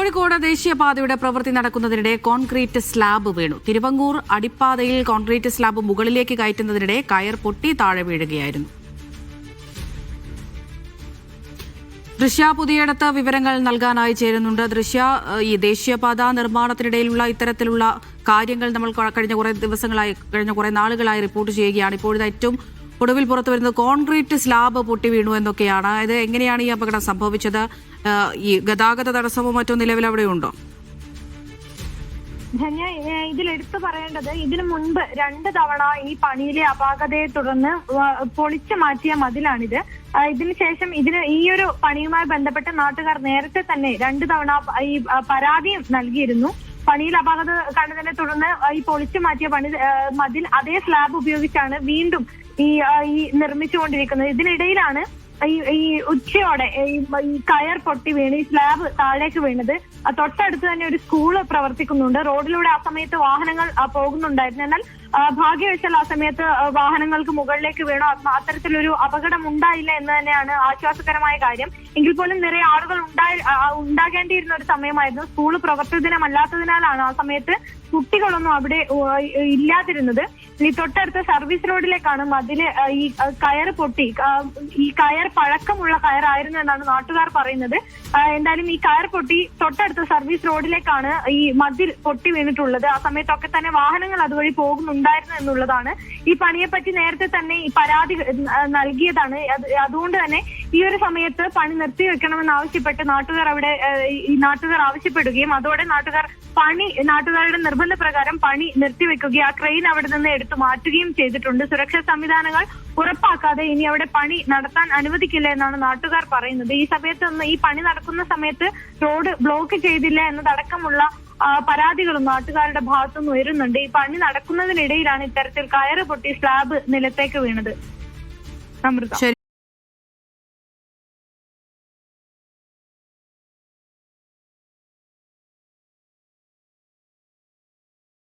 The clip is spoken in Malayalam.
കോഴിക്കോട് ദേശീയപാതയുടെ പ്രവൃത്തി നടക്കുന്നതിനിടെ കോൺക്രീറ്റ് സ്ലാബ് വീണു. തിരുവങ്ങൂർ അടിപ്പാതയിൽ കോൺക്രീറ്റ് സ്ലാബ് മുകളിലേക്ക് കയറ്റുന്നതിനിടെ കയർ പൊട്ടി താഴെ വീഴുകയായിരുന്നു. ദൃശ്യ പുതിയടത്ത് വിവരങ്ങൾ നൽകാനായി ചേരുന്നുണ്ട്. ദൃശ്യ, ഈ ദേശീയപാത നിർമ്മാണത്തിനിടയിലുള്ള ഇത്തരത്തിലുള്ള കാര്യങ്ങൾ നമ്മൾ കഴിഞ്ഞ കുറെ നാളുകളായി റിപ്പോർട്ട് ചെയ്യുകയാണ്. ഇപ്പോഴത്തെ ഏറ്റവും ഒടുവിൽ പുറത്തു വരുന്നത് കോൺക്രീറ്റ് സ്ലാബ് പൊട്ടി വീണു എന്നൊക്കെയാണ്. ഇത് എങ്ങനെയാണ് ഈ അപകടം സംഭവിച്ചത്? ഈ ഗതാഗത തടസ്സമോ മറ്റോ നിലവിൽ അവിടെ ഉണ്ടോ? ഇതിൽ എടുത്തു പറയേണ്ടത്, ഇതിനു മുൻപ് 2 തവണ ഈ പണിയിലെ അപാകതയെ തുടർന്ന് പൊളിച്ചു മാറ്റിയ മതിലാണിത്. ഇതിനുശേഷം ഈ ഒരു പണിയുമായി ബന്ധപ്പെട്ട് നാട്ടുകാർ നേരത്തെ തന്നെ 2 തവണ ഈ പരാതിയും നൽകിയിരുന്നു. പണിയിൽ അപാകത കണ്ടതിനെ തുടർന്ന് ഈ പൊളിച്ചു മാറ്റിയ മതിൽ അതേ സ്ലാബ് ഉപയോഗിച്ചാണ് വീണ്ടും ഈ നിർമ്മിച്ചുകൊണ്ടിരിക്കുന്നത്. ഇതിനിടയിലാണ് ഈ ഉച്ചയോടെ ഈ കയർ പൊട്ടി വീണ് ഈ സ്ലാബ് താഴേക്ക് വീണത്. തൊട്ടടുത്ത് തന്നെ ഒരു സ്കൂള് പ്രവർത്തിക്കുന്നുണ്ട്. റോഡിലൂടെ ആ സമയത്ത് വാഹനങ്ങൾ പോകുന്നുണ്ടായിരുന്നു. എന്നാൽ ഭാഗ്യവശാൽ ആ സമയത്ത് വാഹനങ്ങൾക്ക് മുകളിലേക്ക് വീണോ അത്തരത്തിലൊരു അപകടം ഉണ്ടായില്ല എന്ന് തന്നെയാണ് ആശ്വാസകരമായ കാര്യം. എങ്കിൽ പോലും നിറയെ ആളുകൾ ഉണ്ടാകേണ്ടിയിരുന്ന ഒരു സമയമായിരുന്നു. സ്കൂള് പ്രവർത്തന ദിനമല്ലാത്തതിനാലാണ് ആ സമയത്ത് കുട്ടികളൊന്നും അവിടെ ഇല്ലാതിരുന്നത്. ഈ തൊട്ടടുത്ത സർവീസ് റോഡിലേക്കാണ് മതില് ഈ കയർ പൊട്ടി. ഈ കയർ പഴക്കമുള്ള കയറായിരുന്നു എന്നാണ് നാട്ടുകാർ പറയുന്നത്. എന്തായാലും ഈ കയർ പൊട്ടി തൊട്ടടുത്ത സർവീസ് റോഡിലേക്കാണ് ഈ മതിൽ പൊട്ടി വീണിട്ടുള്ളത്. ആ സമയത്തൊക്കെ തന്നെ വാഹനങ്ങൾ അതുവഴി പോകുന്നുണ്ടായിരുന്നു എന്നുള്ളതാണ്. ഈ പണിയെപ്പറ്റി നേരത്തെ തന്നെ ഈ പരാതി നൽകിയതാണ്. അതുകൊണ്ട് തന്നെ ഈ ഒരു സമയത്ത് പണി നിർത്തിവെക്കണമെന്ന് ആവശ്യപ്പെട്ട് നാട്ടുകാർ ആവശ്യപ്പെടുകയും അതോടെ നാട്ടുകാരുടെ നിർബന്ധപ്രകാരം പണി നിർത്തിവെക്കുകയും ആ ക്രെയിൻ അവിടെ നിന്ന് എടുത്തു മാറ്റുകയും ചെയ്തിട്ടുണ്ട്. സുരക്ഷാ സംവിധാനങ്ങൾ ഉറപ്പാക്കാതെ ഇനി അവിടെ പണി നടത്താൻ അനുവദിക്കില്ല എന്നാണ് നാട്ടുകാർ പറയുന്നത്. ഈ സമയത്തൊന്നും ഈ പണി നടക്കുന്ന സമയത്ത് റോഡ് ബ്ലോക്ക് ചെയ്തില്ല എന്നതടക്കമുള്ള പരാതികളും നാട്ടുകാരുടെ ഭാഗത്തുനിന്ന് ഉയരുന്നുണ്ട്. ഈ പണി നടക്കുന്നതിനിടയിലാണ് ഇത്തരത്തിൽ കയറ് പൊട്ടി സ്ലാബ് നിലത്തേക്ക് വീണത്. അമൃത.